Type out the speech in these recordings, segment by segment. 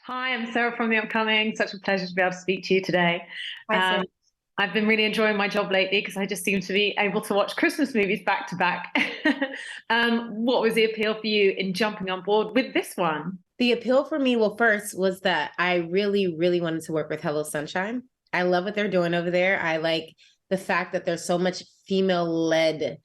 Hi, I'm Sarah from The Upcoming. Such a pleasure to be able to speak to you today. Hi, Sam. Um, I've been really enjoying my job lately because I just seem to be able to watch Christmas movies back to back. What was the appeal for you in jumping on board with this one? The appeal for me, well, first was that I really, really wanted to work with Hello Sunshine. I love what they're doing over there. I like the fact that there's so much female-led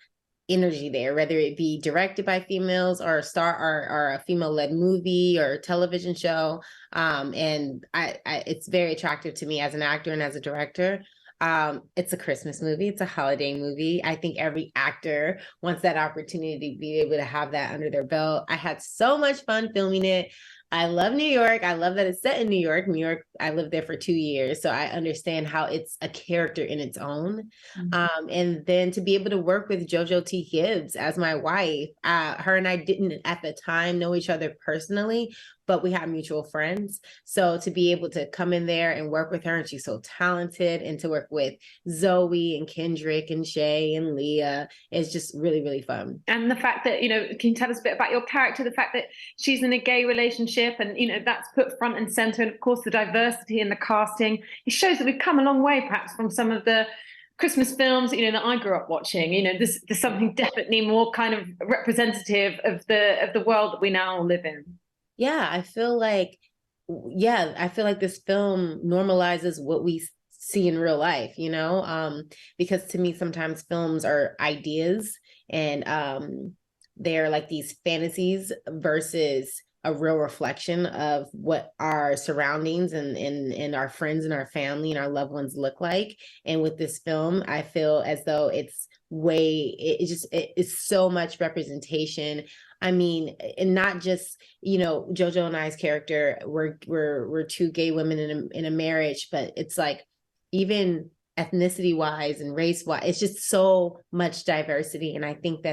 energy there, whether it be directed by females or or a female-led movie or television show. And it's very attractive to me as an actor and as a director. It's a Christmas movie. It's a holiday movie. I think every actor wants that opportunity to be able to have that under their belt. I had so much fun filming it. I love New York. I love that it's set in New York. New York, I lived there for 2 years, so I understand how it's a character in its own. And then to be able to work with JoJo T. Gibbs as my wife, her and I didn't at the time know each other personally, but we had mutual friends. So to be able to come in there and work with her, and she's so talented, and to work with Zoe and Kendrick and Shay and Leah is just really, really fun. And the fact that, can you tell us a bit about your character? The fact that she's in a gay relationship and, that's put front and center. And of course, the diversity in the casting. It shows that we've come a long way, perhaps, from some of the Christmas films, that I grew up watching. There's something definitely more kind of representative of the world that we now live in. Yeah, I feel like this film normalizes what we see in real life, because to me, sometimes films are ideas and they're like these fantasies versus a real reflection of what our surroundings and our friends and our family and our loved ones look like. And with this film, I feel as though it's so much representation. I mean, and not just, JoJo and I's character, we're two gay women in a marriage, but it's like even ethnicity wise and race wise, it's just so much diversity. And I think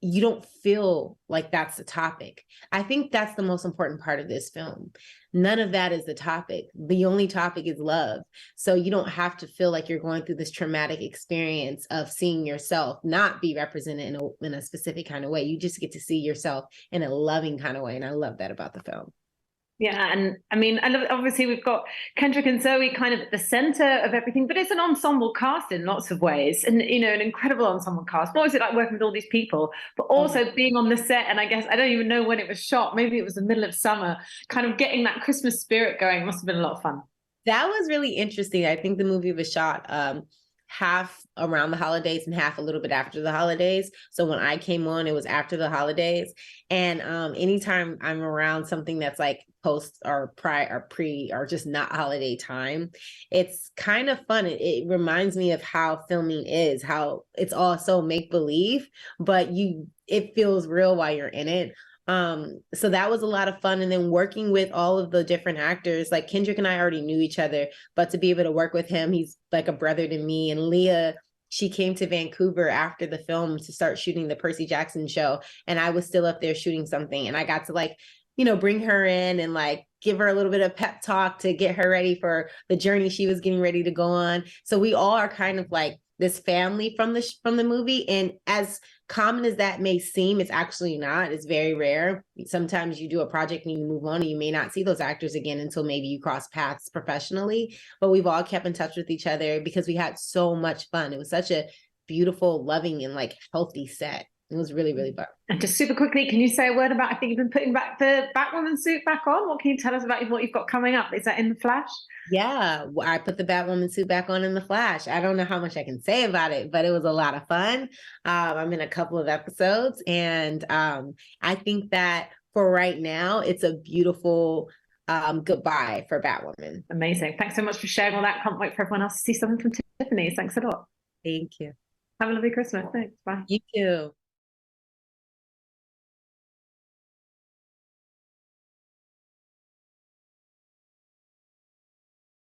you don't feel like that's the topic. I think that's the most important part of this film. None of that is the topic. The only topic is love. So you don't have to feel like you're going through this traumatic experience of seeing yourself not be represented in a specific kind of way. You just get to see yourself in a loving kind of way. And I love that about the film. Yeah, and I mean, I love, obviously we've got Kendrick and Zoe kind of at the center of everything, but it's an ensemble cast in lots of ways, and an incredible ensemble cast. What was it like working with all these people, but also being on the set? And I guess I don't even know when it was shot. Maybe it was the middle of summer. Kind of getting that Christmas spirit going must have been a lot of fun. That was really interesting. I think the movie was shot half around the holidays and half a little bit after the holidays. So when I came on, it was after the holidays. And anytime I'm around something that's like post or prior or pre or just not holiday time, it's kind of fun. It reminds me of how filming is, how it's all so make believe, but it feels real while you're in it. So that was a lot of fun. And then working with all of the different actors, like Kendrick and I already knew each other, but to be able to work with him, he's like a brother to me. And Leah, she came to Vancouver after the film to start shooting the Percy Jackson show. And I was still up there shooting something. And I got to bring her in and give her a little bit of pep talk to get her ready for the journey she was getting ready to go on. So we all are kind of like this family from the movie. And as common as that may seem, it's actually not. It's very rare. Sometimes you do a project and you move on and you may not see those actors again until maybe you cross paths professionally. But we've all kept in touch with each other because we had so much fun. It was such a beautiful, loving, and healthy set. It was really, really fun. And just super quickly, can you say a word about, I think you've been putting back the Batwoman suit back on. What can you tell us about what you've got coming up? Is that in The Flash? Yeah, I put the Batwoman suit back on in The Flash. I don't know how much I can say about it, but it was a lot of fun. I'm in a couple of episodes, and I think that for right now, it's a beautiful goodbye for Batwoman. Amazing. Thanks so much for sharing all that. Can't wait for everyone else to see something from Tiffany. Thanks a lot. Thank you. Have a lovely Christmas. Thanks. Bye. You too.